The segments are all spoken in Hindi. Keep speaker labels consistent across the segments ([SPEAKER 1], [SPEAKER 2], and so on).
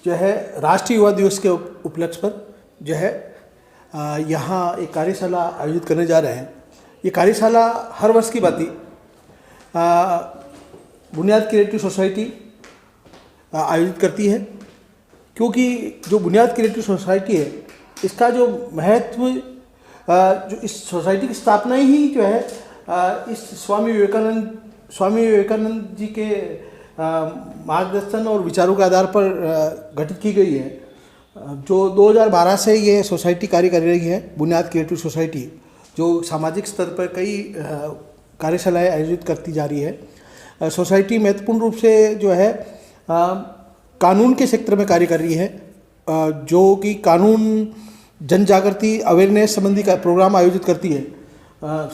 [SPEAKER 1] जो है राष्ट्रीय युवा दिवस के उपलक्ष्य पर जो है यहाँ एक कार्यशाला आयोजित करने जा रहे हैं। ये कार्यशाला हर वर्ष की भांति बुनियाद क्रिएटिव सोसाइटी आयोजित करती है, क्योंकि जो बुनियाद क्रिएटिव सोसाइटी है इसका जो महत्व, जो इस सोसाइटी की स्थापना ही जो है इस स्वामी विवेकानंद जी के मार्गदर्शन और विचारों के आधार पर गठित की गई है। जो 2012 से ये सोसाइटी कार्य कर रही है, बुनियाद क्रिएटिव सोसाइटी, जो सामाजिक स्तर पर कई कार्यशालाएं आयोजित करती जा रही है। सोसाइटी महत्वपूर्ण रूप से जो है कानून के क्षेत्र में कार्य कर रही है, जो कि कानून जन जागृति अवेयरनेस संबंधी का प्रोग्राम आयोजित करती है।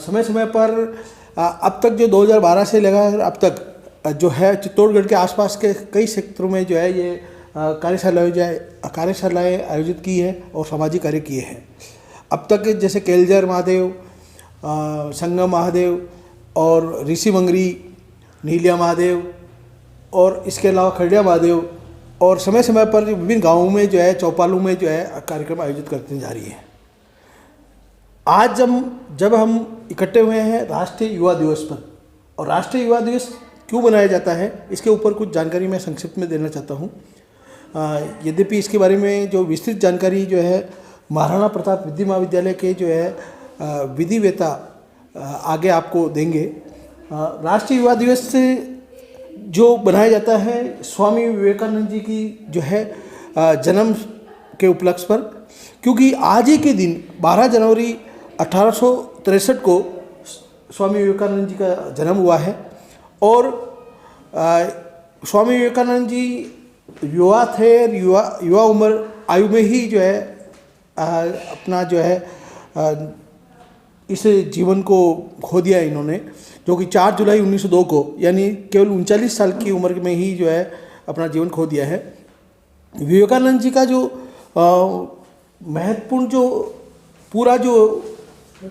[SPEAKER 1] समय समय पर अब तक जो 2012 से लगाकर अब तक जो है चित्तौड़गढ़ के आसपास के कई क्षेत्रों में जो है ये कार्यशालाएँ आयोजित की है और सामाजिक कार्य किए हैं। अब तक जैसे केलझर महादेव, संगम महादेव और ऋषि मंगरी, नीलिया महादेव और इसके अलावा खड़िया महादेव और समय समय पर विभिन्न गांवों में जो है चौपालों में जो है कार्यक्रम आयोजित करते जा रही है। आज जब हम इकट्ठे हुए हैं राष्ट्रीय युवा दिवस पर, और राष्ट्रीय युवा दिवस क्यों बनाया जाता है इसके ऊपर कुछ जानकारी मैं संक्षिप्त में देना चाहता हूँ। यद्यपि इसके बारे में जो विस्तृत जानकारी जो है महाराणा प्रताप विधि महाविद्यालय के जो है विधिवेता आगे आपको देंगे। राष्ट्रीय युवा दिवस से जो बनाया जाता है स्वामी विवेकानंद जी की जो है जन्म के उपलक्ष्य पर, क्योंकि आज ही के दिन 12 जनवरी 1863 को स्वामी विवेकानंद जी का जन्म हुआ है। और स्वामी विवेकानंद जी युवा थे, युवा उम्र आयु में ही जो है अपना जो है इस जीवन को खो दिया इन्होंने, जो कि 4 जुलाई 1902 को, यानी केवल 39 साल की उम्र में ही जो है अपना जीवन खो दिया है। विवेकानंद जी का जो महत्वपूर्ण जो पूरा जो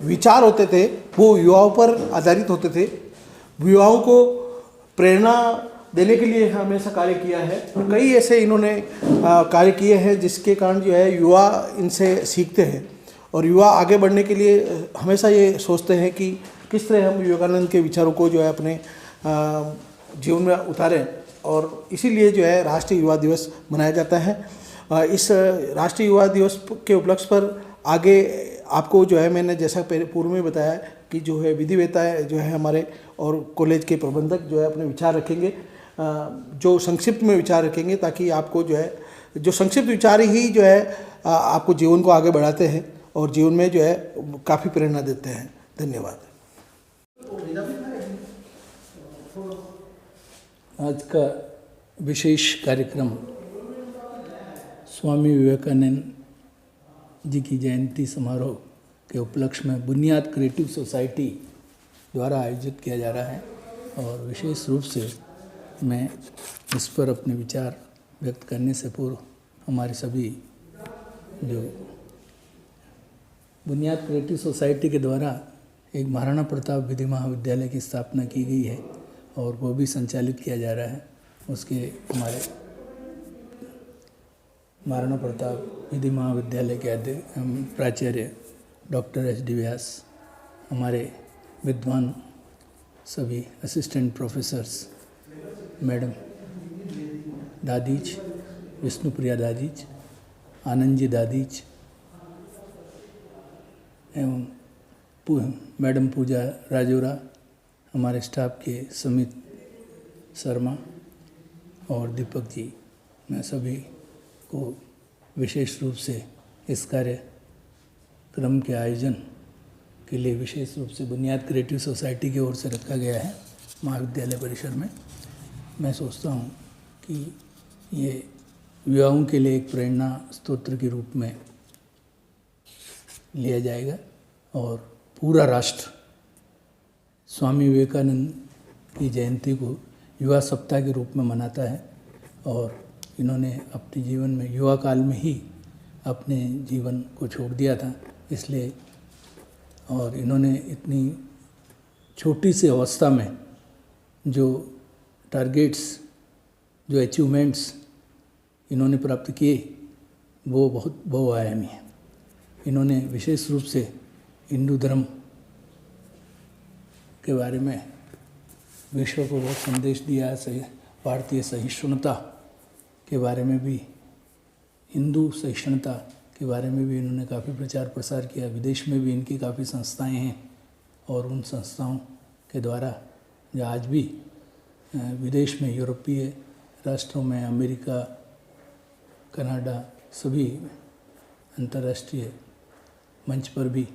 [SPEAKER 1] विचार होते थे वो युवाओं पर आधारित होते थे। युवाओं को प्रेरणा देने के लिए हमेशा कार्य किया है। कई ऐसे इन्होंने कार्य किए हैं जिसके कारण जो है युवा इनसे सीखते हैं और युवा आगे बढ़ने के लिए हमेशा ये सोचते हैं कि किस तरह हम विवेकानंद के विचारों को जो है अपने जीवन में उतारें, और इसीलिए जो है राष्ट्रीय युवा दिवस मनाया जाता है। इस राष्ट्रीय युवा दिवस के उपलक्ष्य पर आगे आपको जो है मैंने जैसा पूर्व में बताया कि जो है विधिवेता जो है हमारे और कॉलेज के प्रबंधक जो है अपने विचार रखेंगे, जो संक्षिप्त में विचार रखेंगे, ताकि आपको जो है जो संक्षिप्त विचार ही जो है आपको जीवन को आगे बढ़ाते हैं और जीवन में जो है काफ़ी प्रेरणा देते हैं। धन्यवाद।
[SPEAKER 2] आज का विशेष कार्यक्रम स्वामी विवेकानंद जी की जयंती समारोह के उपलक्ष्य में बुनियाद क्रिएटिव सोसाइटी द्वारा आयोजित किया जा रहा है, और विशेष रूप से मैं इस पर अपने विचार व्यक्त करने से पूर्व हमारे सभी जो बुनियाद क्रिएटिव सोसाइटी के द्वारा एक महाराणा प्रताप विधि महाविद्यालय की स्थापना की गई है और वो भी संचालित किया जा रहा है। उसके हमारे महाराणा प्रताप विधि महाविद्यालय के प्राचार्य डॉक्टर एच.डी. व्यास, हमारे विद्वान सभी असिस्टेंट प्रोफेसर्स, मैडम दादीज, विष्णुप्रिया दादीज, आनंद जी दादीज एवं मैडम पूजा राजोरा, हमारे स्टाफ के समित शर्मा और दीपक जी, मैं सभी को विशेष रूप से इस कार्यक्रम के आयोजन के लिए विशेष रूप से बुनियाद क्रिएटिव सोसाइटी की ओर से रखा गया है महाविद्यालय परिसर में। मैं सोचता हूँ कि ये युवाओं के लिए एक प्रेरणा स्तोत्र के रूप में लिया जाएगा और पूरा राष्ट्र स्वामी विवेकानंद की जयंती को युवा सप्ताह के रूप में मनाता है। और इन्होंने अपने जीवन में युवा काल में ही अपने जीवन को छोड़ दिया था, इसलिए और इन्होंने इतनी छोटी सी अवस्था में जो टारगेट्स, जो अचीवमेंट्स इन्होंने प्राप्त किए वो बहुत बहुआयामी है। इन्होंने विशेष रूप से हिंदू धर्म के बारे में विश्व को बहुत संदेश दिया है। भारतीय सहिष्णुता के बारे में भी, हिंदू सहिष्णुता के बारे में भी इन्होंने काफ़ी प्रचार प्रसार किया। विदेश में भी इनकी काफ़ी संस्थाएं हैं और उन संस्थाओं के द्वारा जो आज भी विदेश में, यूरोपीय राष्ट्रों में, अमेरिका, कनाडा, सभी अंतर्राष्ट्रीय मंच पर भी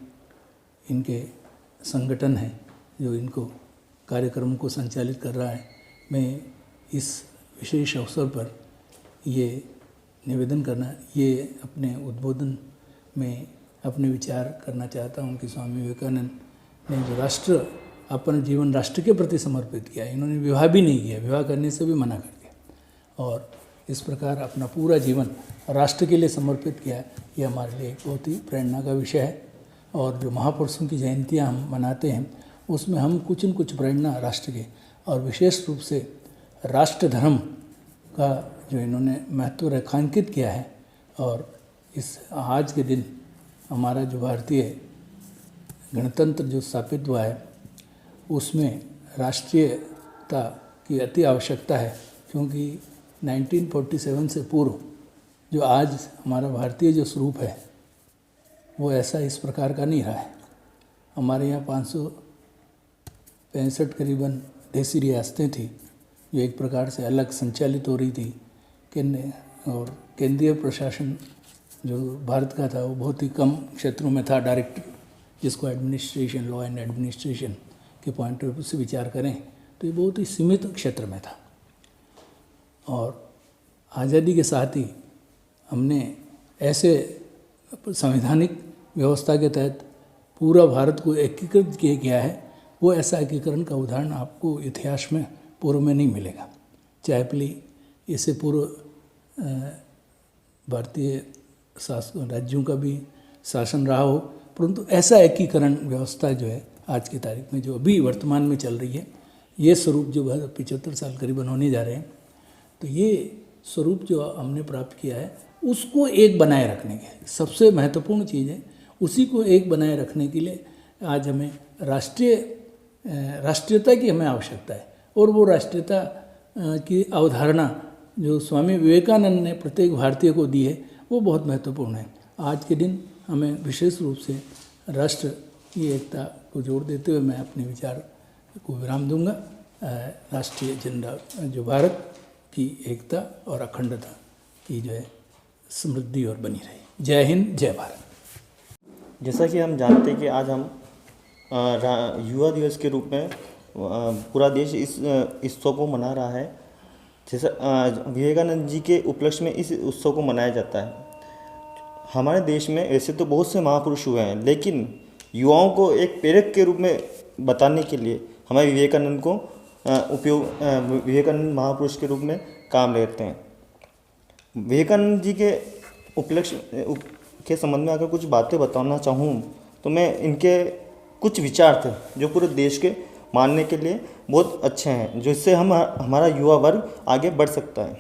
[SPEAKER 2] इनके संगठन हैं जो इनको कार्यक्रम को संचालित कर रहा है। मैं इस विशेष अवसर पर ये निवेदन करना, ये अपने उद्बोधन में अपने विचार करना चाहता हूँ कि स्वामी विवेकानंद ने जो राष्ट्र, अपना जीवन राष्ट्र के प्रति समर्पित किया, इन्होंने विवाह भी नहीं किया, विवाह करने से भी मना कर दिया और इस प्रकार अपना पूरा जीवन राष्ट्र के लिए समर्पित किया, ये हमारे लिए एक बहुत ही प्रेरणा का विषय है। और जो महापुरुषों की जयंतियाँ हम मनाते हैं उसमें हम कुछ न कुछ प्रेरणा राष्ट्र के और विशेष रूप से राष्ट्र धर्म का जो इन्होंने महत्व रेखांकित किया है। और इस आज के दिन हमारा जो भारतीय गणतंत्र जो स्थापित हुआ है उसमें राष्ट्रीयता की अति आवश्यकता है, क्योंकि 1947 से पूर्व जो आज हमारा भारतीय जो स्वरूप है वो ऐसा इस प्रकार का नहीं रहा है। हमारे यहाँ 565 करीबन देसी रियासतें थी जो एक प्रकार से अलग संचालित हो रही थी। और केंद्रीय प्रशासन जो भारत का था वो बहुत ही कम क्षेत्रों में था। डायरेक्ट जिसको एडमिनिस्ट्रेशन, लॉ एंड एडमिनिस्ट्रेशन के पॉइंट ऑफ व्यू से विचार करें तो ये बहुत ही सीमित क्षेत्र में था। और आज़ादी के साथ ही हमने ऐसे संवैधानिक व्यवस्था के तहत पूरा भारत को एकीकृत किया गया है। वो ऐसा एकीकरण का उदाहरण आपको इतिहास में पूर्व में नहीं मिलेगा। चाहे भले इससे पूर्व भारतीय शासन राज्यों का भी शासन रहा हो, परंतु ऐसा एकीकरण व्यवस्था जो है आज की तारीख में जो अभी वर्तमान में चल रही है, ये स्वरूप जो 75 साल करीबन होने जा रहे हैं, तो ये स्वरूप जो हमने प्राप्त किया है उसको एक बनाए रखने के सबसे महत्वपूर्ण चीज़ है। उसी को एक बनाए रखने के लिए आज हमें राष्ट्रीयता की हमें आवश्यकता है। और वो राष्ट्रीयता की अवधारणा जो स्वामी विवेकानंद ने प्रत्येक भारतीय को दी है वो बहुत महत्वपूर्ण है। आज के दिन हमें विशेष रूप से राष्ट्र की एकता को जोड़ देते हुए मैं अपने विचार को विराम दूंगा। राष्ट्रीय झंडा जो भारत की एकता और अखंडता की जो है समृद्धि और बनी रहे। जय हिंद, जय भारत।
[SPEAKER 3] जैसा कि हम जानते हैं कि आज हम युवा दिवस के रूप में पूरा देश इस उत्सव को मना रहा है। जैसा विवेकानंद जी के उपलक्ष्य में इस उत्सव को मनाया जाता है। हमारे देश में ऐसे तो बहुत से महापुरुष हुए हैं, लेकिन युवाओं को एक प्रेरक के रूप में बताने के लिए हमें विवेकानंद को विवेकानंद महापुरुष के रूप में काम लेते हैं। विवेकानंद जी के उपलक्ष्य के संबंध में अगर कुछ बातें बताना चाहूँ तो मैं इनके कुछ विचार थे जो पूरे देश के मानने के लिए बहुत अच्छे हैं, जिससे हमारा युवा वर्ग आगे बढ़ सकता है।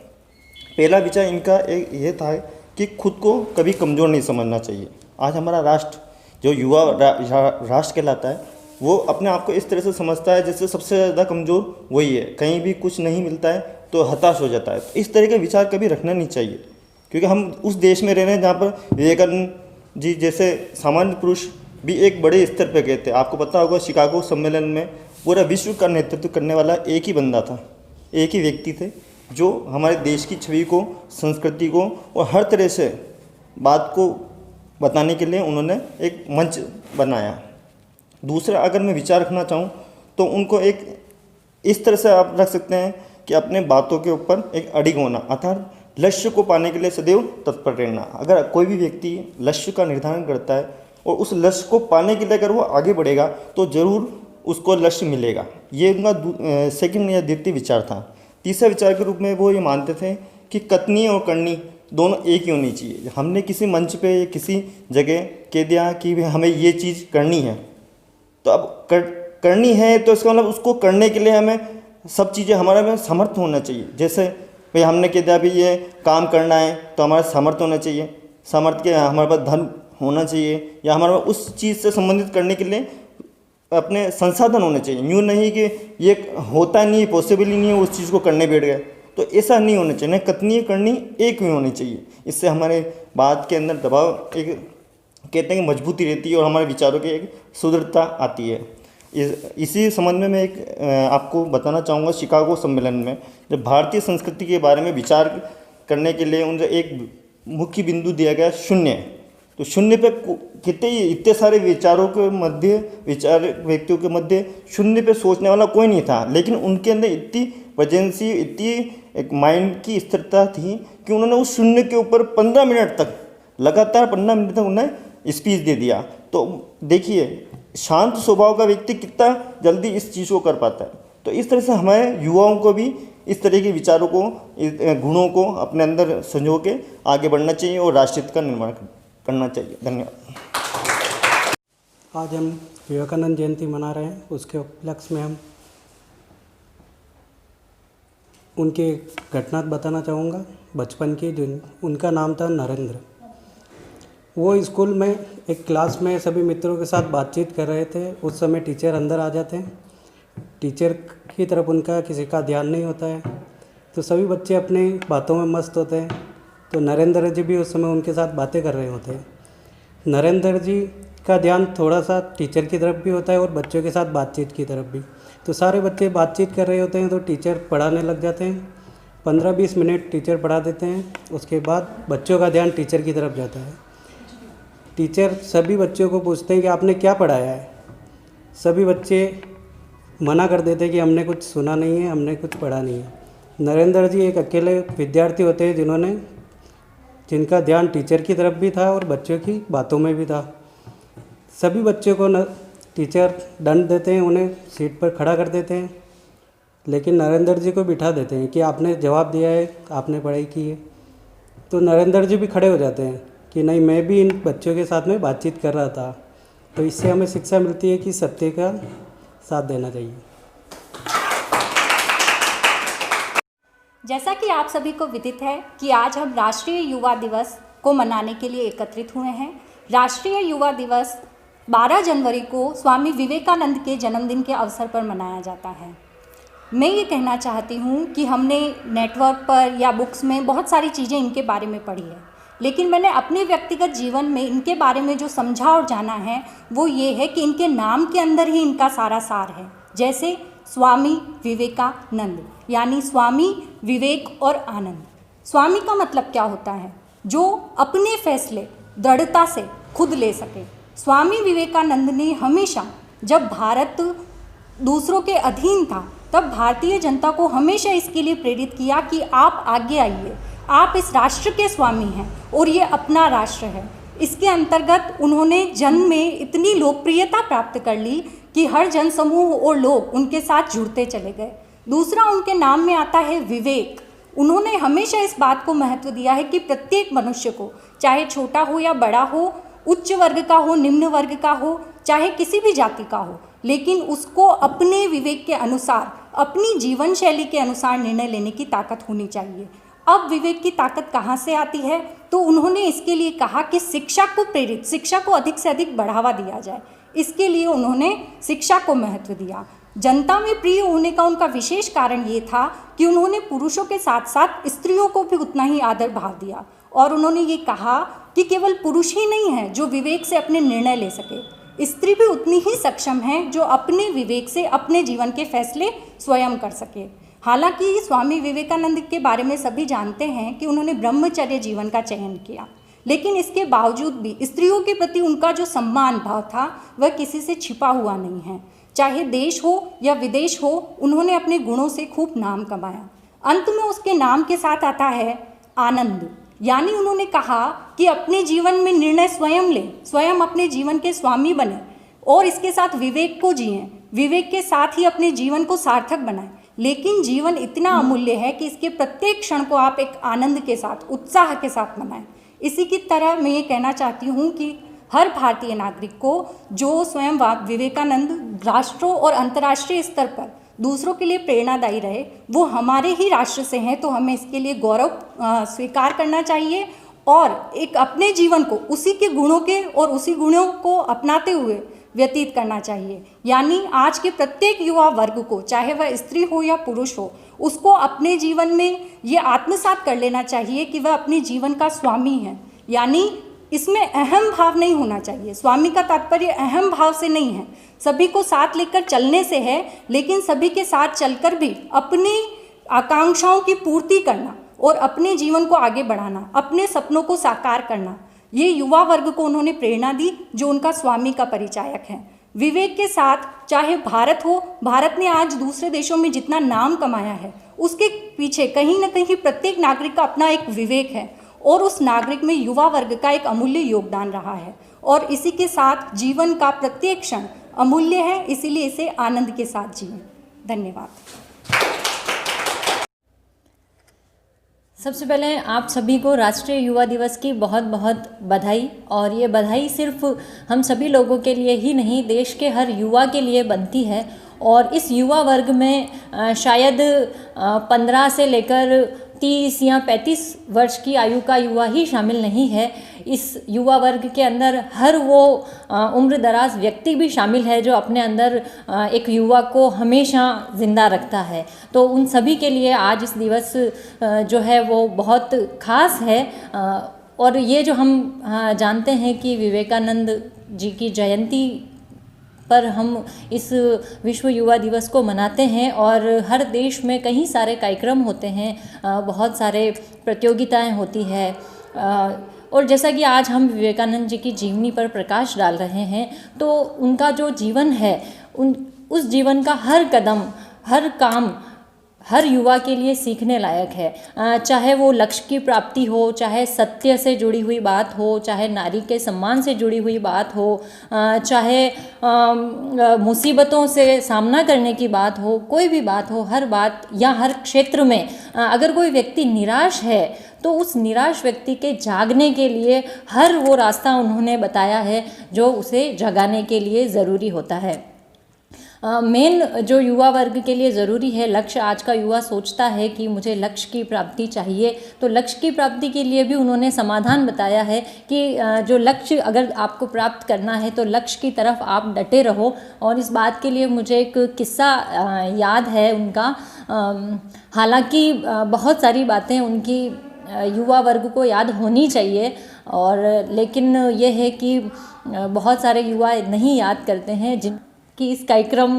[SPEAKER 3] पहला विचार इनका एक ये था कि खुद को कभी कमज़ोर नहीं समझना चाहिए। आज हमारा राष्ट्र जो युवा राष्ट्र कहलाता है वो अपने आप को इस तरह से समझता है जैसे सबसे ज़्यादा कमज़ोर वही है, कहीं भी कुछ नहीं मिलता है तो हताश हो जाता है। इस तरह के विचार कभी रखना नहीं चाहिए, क्योंकि हम उस देश में रह रहे हैं जहाँ पर विवेकानंद जी जैसे सामान्य पुरुष भी एक बड़े स्तर पर गए थे। आपको पता होगा शिकागो सम्मेलन में पूरा विश्व का नेतृत्व करने वाला एक ही बंदा था, एक ही व्यक्ति थे जो हमारे देश की छवि को, संस्कृति को और हर तरह से बात को बताने के लिए उन्होंने एक मंच बनाया। दूसरा अगर मैं विचार रखना चाहूँ तो उनको एक इस तरह से आप रख सकते हैं कि अपने बातों के ऊपर एक अडिग होना, अर्थात लक्ष्य को पाने के लिए सदैव तत्पर रहना। अगर कोई भी व्यक्ति लक्ष्य का निर्धारण करता है और उस लक्ष्य को पाने के लिए अगर वो आगे बढ़ेगा तो ज़रूर उसको लक्ष्य मिलेगा। ये उनका सेकंड या द्वितीय विचार था। तीसरा विचार के रूप में वो ये मानते थे कि कथनी और करनी दोनों एक ही होनी चाहिए। हमने किसी मंच पे या किसी जगह कह दिया कि हमें ये चीज़ करनी है, तो अब करनी है तो इसका मतलब उसको करने के लिए हमें सब चीज़ें हमारे में समर्थ होना चाहिए। जैसे भाई हमने कह दिया भाई ये काम करना है तो हमारा सामर्थ्य होना चाहिए, सामर्थ्य के हमारे पास धन होना चाहिए, या हमारे पास उस चीज़ से संबंधित करने के लिए अपने संसाधन होने चाहिए। यूँ नहीं कि ये होता नहीं, पॉसिबल ही नहीं है, उस चीज़ को करने बैठ गए, तो ऐसा नहीं होना चाहिए। न कथनी करनी एक ही होनी चाहिए। इससे हमारे बात के अंदर दबाव एक कहते हैं कि मजबूती रहती है और हमारे विचारों की एक सुदृढ़ता आती है। इसी संबंध में मैं एक आपको बताना चाहूँगा, शिकागो सम्मेलन में जब भारतीय संस्कृति के बारे में विचार करने के लिए उनसे एक मुख्य बिंदु दिया गया शून्य। तो शून्य पे कितने इतने सारे विचारों के मध्य, विचार व्यक्तियों के मध्य शून्य पे सोचने वाला कोई नहीं था, लेकिन उनके अंदर इतनी प्रेजेंसी, इतनी एक माइंड की स्थिरता थी कि उन्होंने उस शून्य के ऊपर 15 मिनट तक, लगातार 15 मिनट तक उन्हें स्पीच दे दिया। तो देखिए शांत स्वभाव का व्यक्ति कितना जल्दी इस चीज़ को कर पाता है। तो इस तरह से हमारे युवाओं को भी इस तरह के विचारों को, गुणों को अपने अंदर संजो के आगे बढ़ना चाहिए और राष्ट्रहित का निर्माण करना चाहिए। धन्यवाद।
[SPEAKER 4] आज हम विवेकानंद जयंती मना रहे हैं, उसके उपलक्ष्य में हम उनके घटना बताना चाहूँगा बचपन की। जिन उनका नाम था नरेंद्र। वो स्कूल में एक क्लास में सभी मित्रों के साथ बातचीत कर रहे थे। उस समय टीचर अंदर आ जाते हैं। टीचर की तरफ उनका किसी का ध्यान नहीं होता है, तो सभी बच्चे अपनी बातों में मस्त होते हैं। तो नरेंद्र जी भी उस समय उनके साथ बातें कर रहे होते हैं। नरेंद्र जी का ध्यान थोड़ा सा टीचर की तरफ भी होता है और बच्चों के साथ बातचीत की तरफ भी। तो सारे बच्चे बातचीत कर रहे होते हैं तो टीचर पढ़ाने लग जाते हैं। 15-20 मिनट टीचर पढ़ा देते हैं। उसके बाद बच्चों का ध्यान टीचर की तरफ जाता है। टीचर सभी बच्चों को पूछते हैं कि आपने क्या पढ़ाया है। सभी बच्चे मना कर देते हैं कि हमने कुछ सुना नहीं है, हमने कुछ पढ़ा नहीं है। नरेंद्र जी एक अकेले विद्यार्थी होते हैं जिनका ध्यान टीचर की तरफ भी था और बच्चों की बातों में भी था। सभी बच्चों को टीचर दंड देते हैं, उन्हें सीट पर खड़ा कर देते हैं, लेकिन नरेंद्र जी को बिठा देते हैं कि आपने जवाब दिया है, आपने पढ़ाई की है। तो नरेंद्र जी भी खड़े हो जाते हैं कि नहीं, मैं भी इन बच्चों के साथ में बातचीत कर रहा था। तो इससे हमें शिक्षा मिलती है कि सत्य का साथ देना चाहिए।
[SPEAKER 5] जैसा कि आप सभी को विदित है कि आज हम राष्ट्रीय युवा दिवस को मनाने के लिए एकत्रित हुए हैं। राष्ट्रीय युवा दिवस 12 जनवरी को स्वामी विवेकानंद के जन्मदिन के अवसर पर मनाया जाता है। मैं ये कहना चाहती हूँ कि हमने नेटवर्क पर या बुक्स में बहुत सारी चीज़ें इनके बारे में पढ़ी है, लेकिन मैंने अपने व्यक्तिगत जीवन में इनके बारे में जो समझा और जाना है वो ये है कि इनके नाम के अंदर ही इनका सारा सार है। जैसे स्वामी विवेकानंद यानी स्वामी विवेक और आनंद। स्वामी का मतलब क्या होता है? जो अपने फैसले दृढ़ता से खुद ले सके। स्वामी विवेकानंद ने हमेशा, जब भारत दूसरों के अधीन था, तब भारतीय जनता को हमेशा इसके लिए प्रेरित किया कि आप आगे आइए, आप इस राष्ट्र के स्वामी हैं और ये अपना राष्ट्र है। इसके अंतर्गत उन्होंने जन में इतनी लोकप्रियता प्राप्त कर ली कि हर जन समूह और लोग उनके साथ जुड़ते चले गए। दूसरा उनके नाम में आता है विवेक। उन्होंने हमेशा इस बात को महत्व दिया है कि प्रत्येक मनुष्य को, चाहे छोटा हो या बड़ा हो, उच्च वर्ग का हो, निम्न वर्ग का हो, चाहे किसी भी जाति का हो, लेकिन उसको अपने विवेक के अनुसार, अपनी जीवन शैली के अनुसार निर्णय लेने की ताकत होनी चाहिए। अब विवेक की ताकत कहाँ से आती है? तो उन्होंने इसके लिए कहा कि शिक्षा को प्रेरित, शिक्षा को अधिक से अधिक बढ़ावा दिया जाए। इसके लिए उन्होंने शिक्षा को महत्व दिया। जनता में प्रिय होने का उनका विशेष कारण ये था कि उन्होंने पुरुषों के साथ साथ स्त्रियों को भी उतना ही आदर भाव दिया और उन्होंने ये कहा कि केवल पुरुष ही नहीं है जो विवेक से अपने निर्णय ले सके, स्त्री भी उतनी ही सक्षम है जो अपने विवेक से अपने जीवन के फैसले स्वयं कर सके। हालांकि स्वामी विवेकानंद के बारे में सभी जानते हैं कि उन्होंने ब्रह्मचर्य जीवन का चयन किया, लेकिन इसके बावजूद भी स्त्रियों के प्रति उनका जो सम्मान भाव था वह किसी से छिपा हुआ नहीं है। चाहे देश हो या विदेश हो, उन्होंने अपने गुणों से खूब नाम कमाया। अंत में उसके नाम के साथ आता है आनंद, यानी उन्होंने कहा कि अपने जीवन में निर्णय स्वयं लें, स्वयं अपने जीवन के स्वामी बने और इसके साथ विवेक को जिएं, विवेक के साथ ही अपने जीवन को सार्थक बनाएं। लेकिन जीवन इतना अमूल्य है कि इसके प्रत्येक क्षण को आप एक आनंद के साथ, उत्साह के साथ मनाएं। इसी की तरह मैं ये कहना चाहती हूँ कि हर भारतीय नागरिक को जो स्वयं विवेकानंद राष्ट्रों और अंतर्राष्ट्रीय स्तर पर दूसरों के लिए प्रेरणादायी रहे, वो हमारे ही राष्ट्र से हैं, तो हमें इसके लिए गौरव स्वीकार करना चाहिए और एक अपने जीवन को उसी के गुणों के और उसी गुणों को अपनाते हुए व्यतीत करना चाहिए। यानी आज के प्रत्येक युवा वर्ग को, चाहे वह स्त्री हो या पुरुष हो, उसको अपने जीवन में ये आत्मसात कर लेना चाहिए कि वह अपने जीवन का स्वामी है। यानी इसमें अहम भाव नहीं होना चाहिए। स्वामी का तात्पर्य अहम भाव से नहीं है, सभी को साथ लेकर चलने से है, लेकिन सभी के साथ चलकर भी अपनी आकांक्षाओं की पूर्ति करना और अपने जीवन को आगे बढ़ाना, अपने सपनों को साकार करना, ये युवा वर्ग को उन्होंने प्रेरणा दी जो उनका स्वामी का परिचायक है। विवेक के साथ चाहे भारत हो, भारत ने आज दूसरे देशों में जितना नाम कमाया है उसके पीछे कहीं ना कहीं प्रत्येक नागरिक का अपना एक विवेक है और उस नागरिक में युवा वर्ग का एक अमूल्य योगदान रहा है और इसी के साथ जीवन का प्रत्येक क्षण अमूल्य है, इसीलिए इसे आनंद के साथ जिएं। धन्यवाद।
[SPEAKER 6] सबसे पहले आप सभी को राष्ट्रीय युवा दिवस की बहुत बहुत बधाई। और ये बधाई सिर्फ हम सभी लोगों के लिए ही नहीं, देश के हर युवा के लिए बनती है। और इस युवा वर्ग में शायद 15 से लेकर 30 या 35 वर्ष की आयु का युवा ही शामिल नहीं है। इस युवा वर्ग के अंदर हर वो उम्र दराज व्यक्ति भी शामिल है जो अपने अंदर एक युवा को हमेशा ज़िंदा रखता है। तो उन सभी के लिए आज इस दिवस जो है वो बहुत ख़ास है। और ये जो हम जानते हैं कि विवेकानंद जी की जयंती पर हम इस विश्व युवा दिवस को मनाते हैं और हर देश में कई सारे कार्यक्रम होते हैं, बहुत सारे प्रतियोगिताएं होती है। और जैसा कि आज हम विवेकानंद जी की जीवनी पर प्रकाश डाल रहे हैं, तो उनका जो जीवन है उस जीवन का हर कदम, हर काम हर युवा के लिए सीखने लायक है। चाहे वो लक्ष्य की प्राप्ति हो, चाहे सत्य से जुड़ी हुई बात हो, चाहे नारी के सम्मान से जुड़ी हुई बात हो, चाहे मुसीबतों से सामना करने की बात हो, कोई भी बात हो, हर बात या हर क्षेत्र में अगर कोई व्यक्ति निराश है तो उस निराश व्यक्ति के जागने के लिए हर वो रास्ता उन्होंने बताया है जो उसे जगाने के लिए ज़रूरी होता है। मेन जो युवा वर्ग के लिए ज़रूरी है, लक्ष्य आज का युवा सोचता है कि मुझे लक्ष्य की प्राप्ति चाहिए, तो लक्ष्य की प्राप्ति के लिए भी उन्होंने समाधान बताया है कि जो लक्ष्य अगर आपको प्राप्त करना है तो लक्ष्य की तरफ आप डटे रहो। और इस बात के लिए मुझे एक किस्सा याद है उनका। हालांकि बहुत सारी बातें उनकी युवा वर्ग को याद होनी चाहिए, और लेकिन ये है कि बहुत सारे युवा नहीं याद करते हैं कि इस कार्यक्रम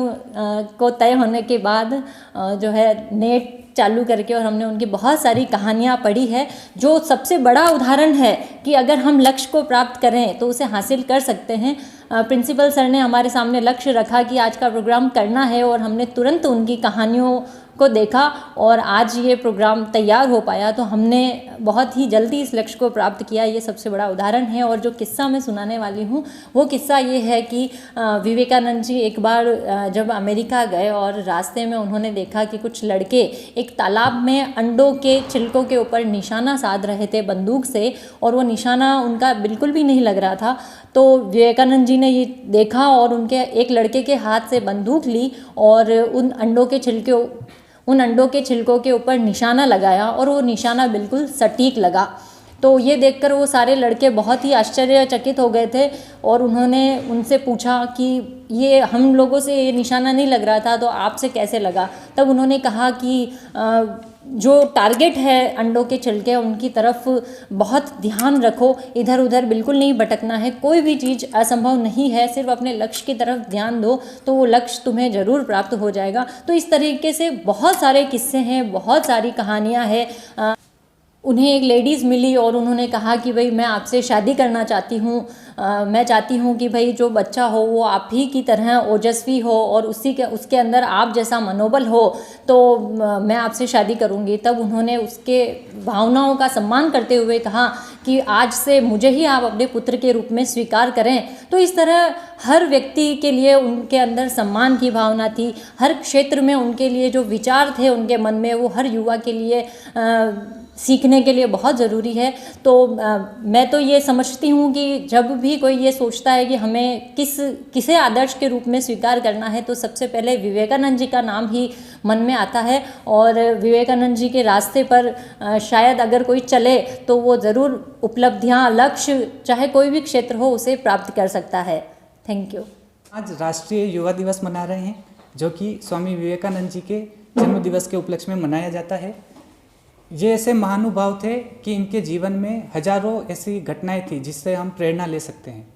[SPEAKER 6] को तय होने के बाद जो है नेट चालू करके और हमने उनकी बहुत सारी कहानियाँ पढ़ी है, जो सबसे बड़ा उदाहरण है कि अगर हम लक्ष्य को प्राप्त करें तो उसे हासिल कर सकते हैं। प्रिंसिपल सर ने हमारे सामने लक्ष्य रखा कि आज का प्रोग्राम करना है और हमने तुरंत उनकी कहानियों को देखा और आज ये प्रोग्राम तैयार हो पाया, तो हमने बहुत ही जल्दी इस लक्ष्य को प्राप्त किया। ये सबसे बड़ा उदाहरण है। और जो किस्सा मैं सुनाने वाली हूँ वो किस्सा ये है कि विवेकानंद जी एक बार जब अमेरिका गए और रास्ते में उन्होंने देखा कि कुछ लड़के एक तालाब में अंडों के छिलकों के ऊपर निशाना साध रहे थे बंदूक से, और वो निशाना उनका बिल्कुल भी नहीं लग रहा था। तो विवेकानंद जी ने ये देखा और उनके एक लड़के के हाथ से बंदूक ली और उन अंडों के छिलकों के ऊपर निशाना लगाया और वो निशाना बिल्कुल सटीक लगा। तो ये देखकर वो सारे लड़के बहुत ही आश्चर्यचकित हो गए थे और उन्होंने उनसे पूछा कि ये हम लोगों से ये निशाना नहीं लग रहा था, तो आपसे कैसे लगा? तब उन्होंने कहा कि जो टारगेट है अंडों के छिलके, उनकी तरफ बहुत ध्यान रखो, इधर उधर बिल्कुल नहीं भटकना है, कोई भी चीज़ असंभव नहीं है, सिर्फ अपने लक्ष्य की तरफ ध्यान दो तो वो लक्ष्य तुम्हें ज़रूर प्राप्त हो जाएगा। तो इस तरीके से बहुत सारे किस्से हैं, बहुत सारी कहानियाँ हैं। उन्हें एक लेडीज़ मिली और उन्होंने कहा कि भाई मैं आपसे शादी करना चाहती हूँ, मैं चाहती हूँ कि भाई जो बच्चा हो वो आप ही की तरह ओजस्वी हो और उसके अंदर आप जैसा मनोबल हो, तो मैं आपसे शादी करूँगी। तब उन्होंने उसके भावनाओं का सम्मान करते हुए कहा कि आज से मुझे ही आप अपने पुत्र के रूप में स्वीकार करें। तो इस तरह हर व्यक्ति के लिए उनके अंदर सम्मान की भावना थी, हर क्षेत्र में उनके लिए जो विचार थे उनके मन में, वो हर युवा के लिए सीखने के लिए बहुत ज़रूरी है। तो मैं तो ये समझती हूँ कि जब भी कोई ये सोचता है कि हमें किसे आदर्श के रूप में स्वीकार करना है, तो सबसे पहले विवेकानंद जी का नाम ही मन में आता है। और विवेकानंद जी के रास्ते पर शायद अगर कोई चले तो वो ज़रूर उपलब्धियाँ, लक्ष्य, चाहे कोई भी क्षेत्र हो, उसे प्राप्त कर सकता है। Thank you.
[SPEAKER 7] आज राष्ट्रीय युवा दिवस मना रहे हैं, जो कि स्वामी विवेकानंद जी के जन्म दिवस के उपलक्ष्य में मनाया जाता है। ये ऐसे महानुभाव थे कि इनके जीवन में हजारों ऐसी घटनाएं थी जिससे हम प्रेरणा ले सकते हैं।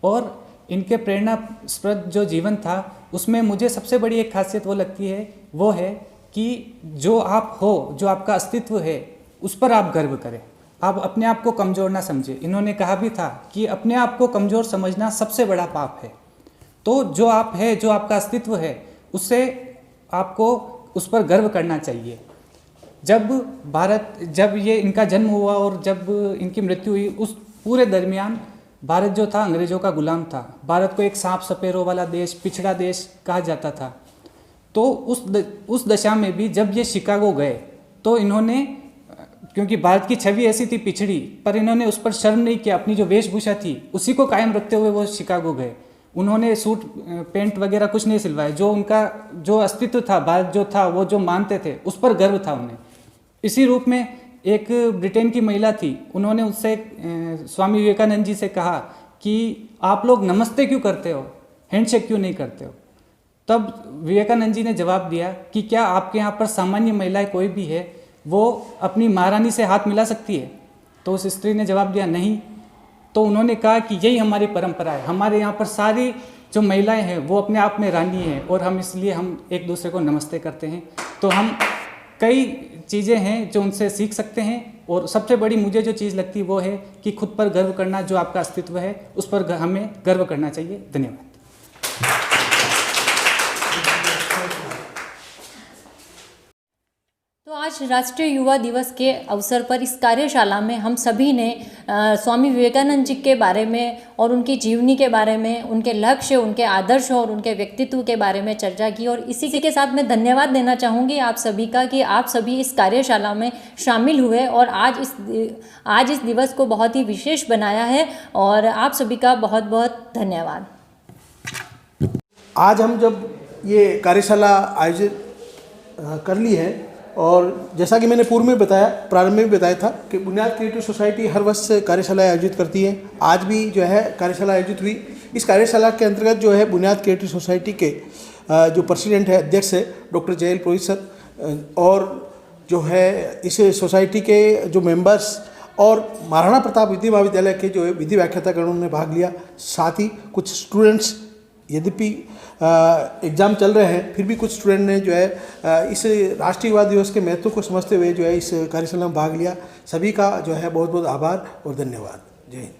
[SPEAKER 7] और इनके प्रेरणास्पद जो जीवन था उसमें मुझे सबसे बड़ी एक खासियत वो लगती है, वो है कि जो आप हो, जो आपका अस्तित्व है, उस पर आप गर्व करें। आप अपने आप को कमज़ोर ना समझें। इन्होंने कहा भी था कि अपने आप को कमज़ोर समझना सबसे बड़ा पाप है। तो जो आप है, जो आपका अस्तित्व है, उससे आपको उस पर गर्व करना चाहिए। जब ये इनका जन्म हुआ और जब इनकी मृत्यु हुई, उस पूरे दरमियान भारत जो था अंग्रेज़ों का गुलाम था। भारत को एक सांप सपेरों वाला देश, पिछड़ा देश कहा जाता था। तो उस दशा में भी जब ये शिकागो गए तो इन्होंने, क्योंकि भारत की छवि ऐसी थी पिछड़ी, पर इन्होंने उस पर शर्म नहीं किया। अपनी जो वेशभूषा थी उसी को कायम रखते हुए वो शिकागो गए। उन्होंने सूट पेंट वगैरह कुछ नहीं सिलवाए। जो उनका जो अस्तित्व था, भारत जो था, वो जो मानते थे, उस पर गर्व था उन्हें। इसी रूप में एक ब्रिटेन की महिला थी, उन्होंने उससे स्वामी विवेकानंद जी से कहा कि आप लोग नमस्ते क्यों करते हो, हैंडशेक क्यों नहीं करते हो। तब विवेकानंद जी ने जवाब दिया कि क्या आपके यहाँ पर सामान्य महिलाएं कोई भी है, वो अपनी महारानी से हाथ मिला सकती है। तो उस स्त्री ने जवाब दिया नहीं। तो उन्होंने कहा कि यही हमारी परंपरा है, हमारे यहाँ पर सारी जो महिलाएं हैं वो अपने आप में रानी हैं, और हम इसलिए हम एक दूसरे को नमस्ते करते हैं। तो हम कई चीज़ें हैं जो उनसे सीख सकते हैं। और सबसे बड़ी मुझे जो चीज़ लगती है वो है कि खुद पर गर्व करना, जो आपका अस्तित्व है उस पर हमें गर्व करना चाहिए। धन्यवाद।
[SPEAKER 6] तो आज राष्ट्रीय युवा दिवस के अवसर पर इस कार्यशाला में हम सभी ने स्वामी विवेकानंद जी के बारे में और उनकी जीवनी के बारे में, उनके लक्ष्य, उनके आदर्श और उनके व्यक्तित्व के बारे में चर्चा की। और इसी के साथ मैं धन्यवाद देना चाहूँगी आप सभी का कि आप सभी इस कार्यशाला में शामिल हुए और आज इस दिवस को बहुत ही विशेष बनाया है। और आप सभी का बहुत बहुत धन्यवाद।
[SPEAKER 1] आज हम जब ये कार्यशाला आयोजित कर ली है, और जैसा कि मैंने पूर्व में बताया, प्रारंभ में भी बताया था कि बुनियाद क्रिएटिव सोसाइटी हर वर्ष कार्यशालाएं आयोजित करती है। आज भी जो है कार्यशाला आयोजित हुई। इस कार्यशाला के अंतर्गत जो है बुनियाद क्रिएटिव सोसाइटी के जो प्रेसिडेंट है, अध्यक्ष है डॉक्टर जयल पुरोहित सर, और जो है इस सोसाइटी के जो मेंबर्स और महाराणा प्रताप विधि महाविद्यालय के जो है विधि व्याख्यातागणों ने भाग लिया। साथ ही कुछ स्टूडेंट्स, यद्यपि एग्ज़ाम चल रहे हैं, फिर भी कुछ स्टूडेंट ने जो है इस राष्ट्रीय युवा दिवस के महत्व को समझते हुए जो है इस कार्यशाला में भाग लिया। सभी का जो है बहुत बहुत आभार और धन्यवाद। जय हिंद।